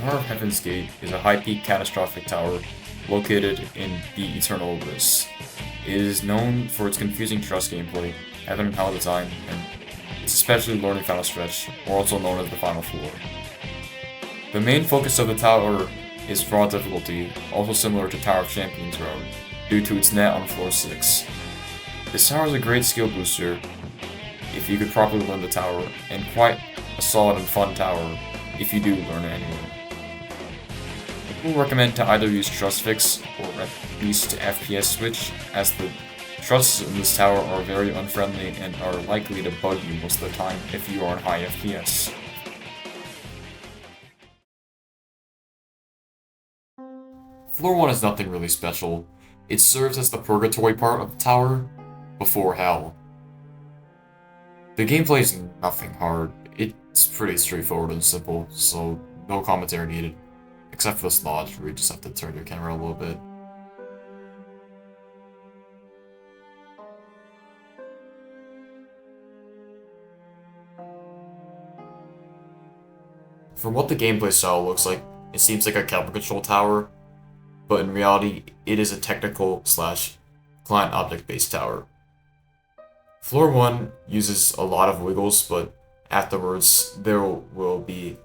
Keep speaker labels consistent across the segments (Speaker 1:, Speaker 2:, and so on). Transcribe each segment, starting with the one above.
Speaker 1: Tower of Heaven's Gate is a high-peak catastrophic tower located in the Eternal Abyss. It is known for its confusing truss gameplay, heaven and hell design, and its especially learning final stretch, or also known as the final floor. The main focus of the tower is raw difficulty, also similar to Tower of Champions Road, due to its net on floor 6. This tower is a great skill booster if you could properly learn the tower, and quite a solid and fun tower if you do learn it anyway. I will recommend to either use truss fix or at least FPS switch, as the trusses in this tower are very unfriendly and are likely to bug you most of the time if you are on high FPS. Floor 1 is nothing really special. It serves as the purgatory part of the tower before hell. The gameplay is nothing hard. It's pretty straightforward and simple, so no commentary needed. Except for this lodge, where you just have to turn your camera a little bit. From what the gameplay style looks like, it seems like a capital control tower, but in reality, it is a technical / client object based tower. Floor 1 uses a lot of wiggles, but afterwards there will be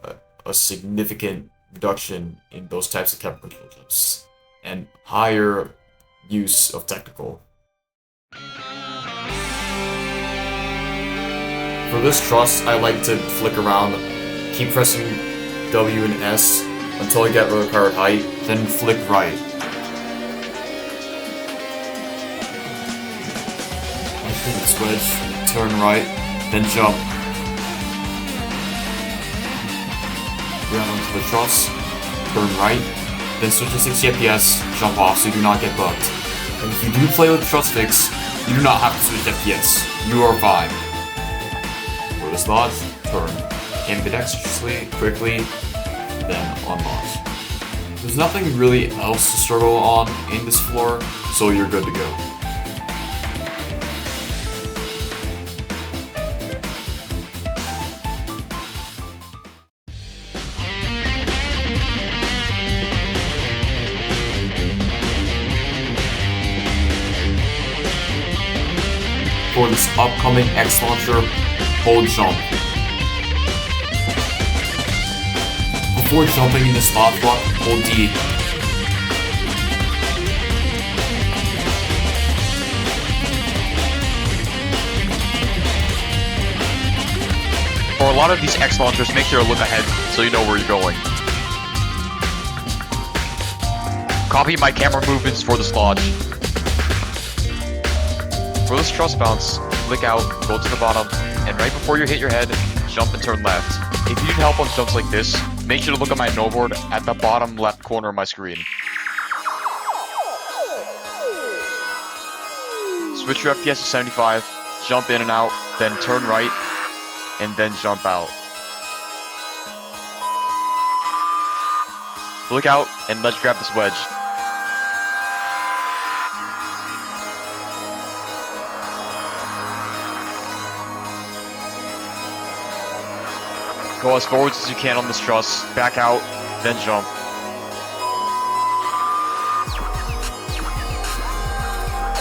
Speaker 1: a significant reduction in those types of capital control jumps, and higher use of technical. For this truss, I like to flick around, keep pressing W and S until I get the required height, then flick right. Switch, turn right, then jump. Ground onto the truss, turn right, then switch to 60 FPS, jump off so you do not get bugged. And if you do play with truss fix, you do not have to switch FPS, you are fine. For this lodge, turn ambidextrously, quickly, then unlaunch. There's nothing really else to struggle on in this floor, so you're good to go. For this upcoming X launcher, hold jump. Before jumping in the spot block, hold D.
Speaker 2: For a lot of these X launchers, make sure to look ahead so you know where you're going. Copy my camera movements for this lodge. For this truss bounce, flick out, go to the bottom, and right before you hit your head, jump and turn left. If you need help on jumps like this, make sure to look at my no board at the bottom left corner of my screen. Switch your FPS to 75, jump in and out, then turn right, and then jump out. Look out, and let's grab this wedge. Go as forwards as you can on this truss, back out, then jump.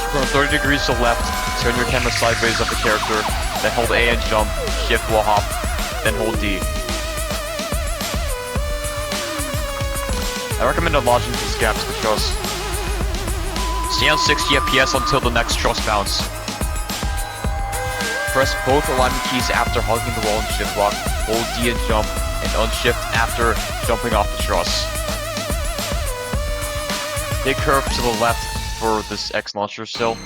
Speaker 2: From 30 degrees to left, turn your camera sideways of the character, then hold A and jump, shift while hop, then hold D. I recommend enlarging these gaps in the truss. Stay on 60 FPS until the next truss bounce. Press both alignment keys after hugging the wall and shift lock, hold D and jump, and unshift after jumping off the truss. Take curve to the left for this X launcher still.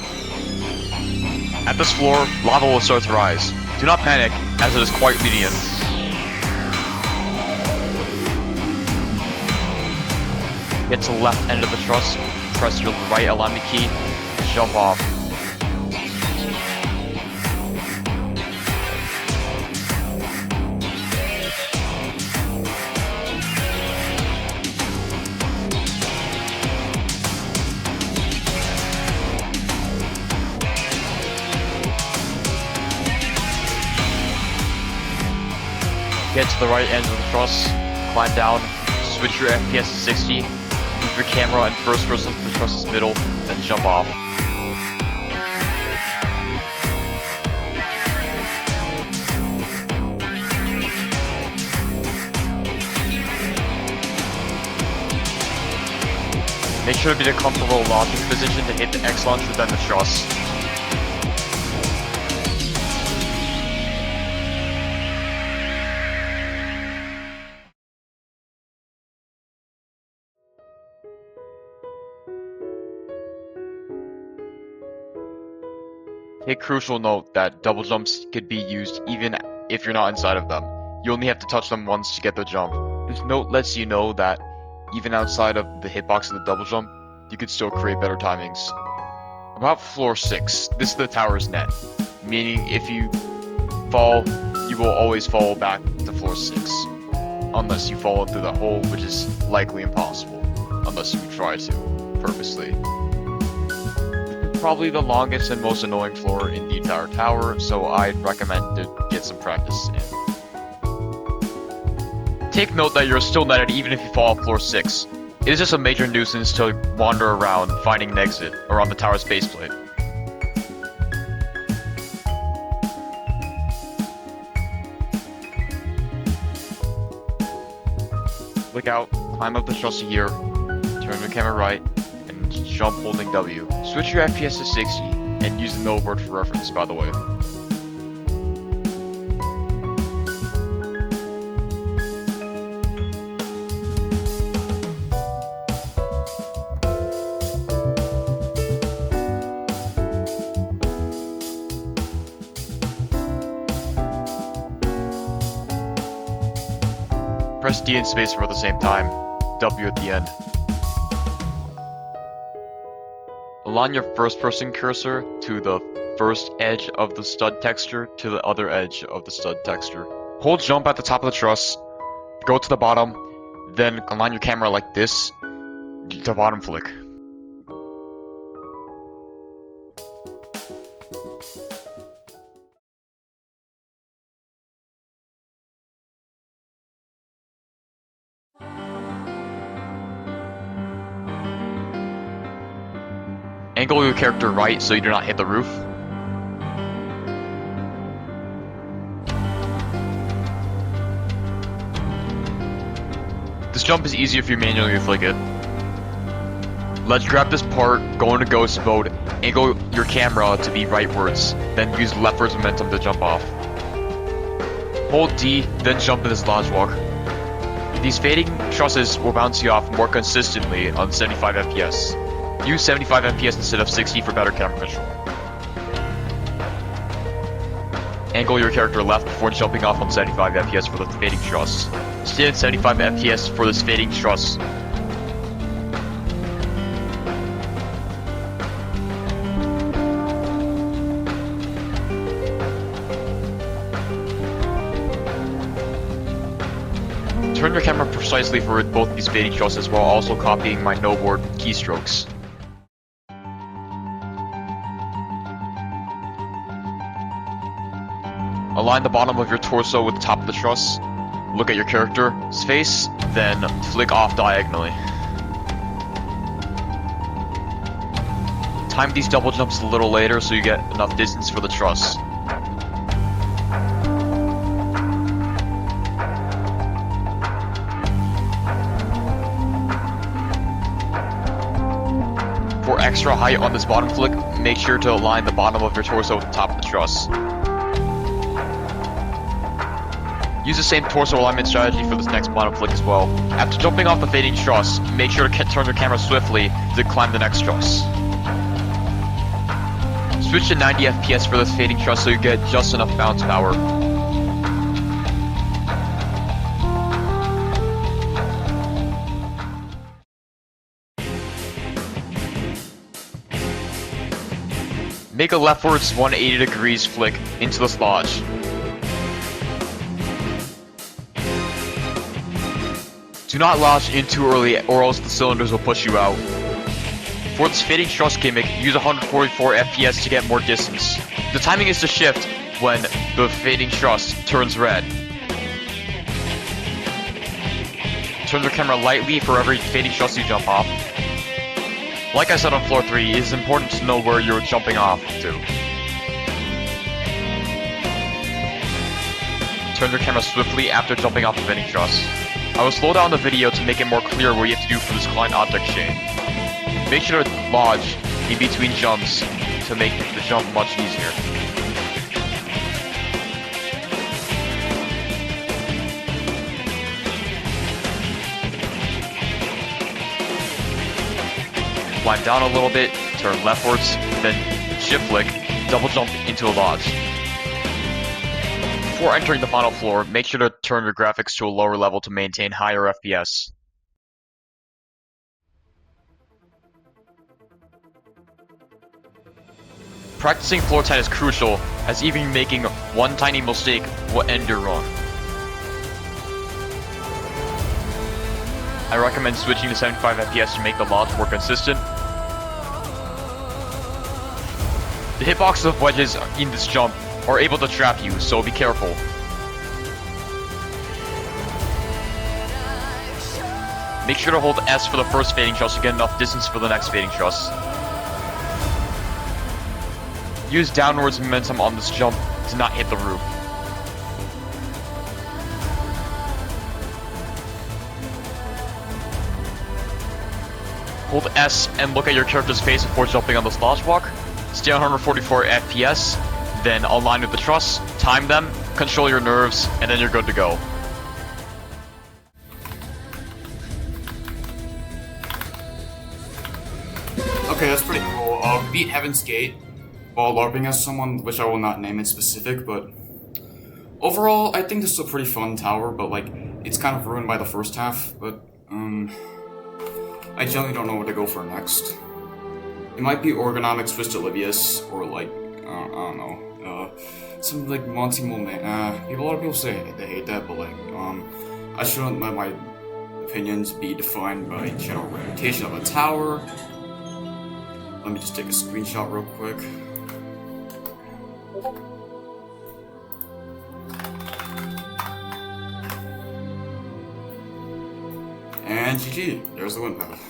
Speaker 2: At this floor, lava will start to rise. Do not panic, as it is quite lenient. Get to the left end of the truss, press your right alignment key, jump off. Get to the right end of the truss, climb down, switch your FPS to 60, move your camera and first person to the truss's middle, then jump off. Make sure to be in a comfortable launching position to hit the X launcher, then the truss. Take crucial note that double jumps could be used even if you're not inside of them. You only have to touch them once to get the jump. This note lets you know that even outside of the hitbox of the double jump, you could still create better timings. About floor 6, this is the tower's net, meaning if you fall, you will always fall back to floor 6. Unless you fall into the hole, which is likely impossible, unless you try to, purposely. Probably the longest and most annoying floor in the entire tower, so I'd recommend to get some practice in. Take note that you're still netted even if you fall off floor 6. It is just a major nuisance to wander around finding an exit around the tower's baseplate. Look out, climb up the truss here, turn the camera right, and jump holding W. Switch your FPS to 60, and use the middle word for reference, by the way. Press D and spacebar at the same time, W at the end. Align your first-person cursor to the first edge of the stud texture to the other edge of the stud texture. Hold jump at the top of the truss, go to the bottom, then align your camera like this, to bottom flick. Angle your character right so you do not hit the roof. This jump is easier if you manually flick it. Let's grab this part, go into ghost mode, angle your camera to be rightwards, then use leftwards momentum to jump off. Hold D, then jump in this lodge walk. These fading trusses will bounce you off more consistently on 75 FPS. Use 75 FPS instead of 60 for better camera control. Angle your character left before jumping off on 75 FPS for the fading truss. Stay at 75 FPS for this fading truss. Turn your camera precisely for both these fading trusses while also copying my no board keystrokes. Align the bottom of your torso with the top of the truss. Look at your character's face, then flick off diagonally. Time these double jumps a little later so you get enough distance for the truss. For extra height on this bottom flick, make sure to align the bottom of your torso with the top of the truss. Use the same torso alignment strategy for this next bottom flick as well. After jumping off the fading truss, make sure to turn your camera swiftly to climb the next truss. Switch to 90 FPS for this fading truss so you get just enough bounce power. Make a leftwards 180 degrees flick into this lodge. Do not launch in too early or else the cylinders will push you out. For this fading truss gimmick, use 144 FPS to get more distance. The timing is to shift when the fading truss turns red. turn the camera lightly for every fading truss you jump off. Like I said on floor 3, it is important to know where you're jumping off to. Turn your camera swiftly after jumping off the fading truss. I will slow down the video to make it more clear what you have to do for this client object chain. Make sure to lodge in between jumps to make the jump much easier. Climb down a little bit, turn leftwards, then shift flick, double jump into a lodge. Before entering the final floor, make sure to turn your graphics to a lower level to maintain higher FPS. Practicing floor 10 is crucial, as even making one tiny mistake will end your run. I recommend switching to 75 FPS to make the lodge more consistent. The hitboxes of wedges in this jump are able to trap you, so be careful. Make sure to hold S for the first fading truss to get enough distance for the next fading truss. Use downwards momentum on this jump to not hit the roof. Hold S and look at your character's face before jumping on this lodge walk. Stay on 144 FPS, then align with the truss, time them, control your nerves, and then you're good to go.
Speaker 3: Okay, that's pretty cool. Beat Heaven's Gate while LARPing as someone, which I will not name it specific, but overall, I think this is a pretty fun tower, but like, it's kind of ruined by the first half, but I generally don't know what to go for next. It might be Orgonomics Twist Olivius, or like, I don't know, some like Monty Moment. A lot of people say they hate that, but like, I shouldn't let my opinions be defined by general reputation of a tower. Let me just take a screenshot real quick. And GG, there's the win path.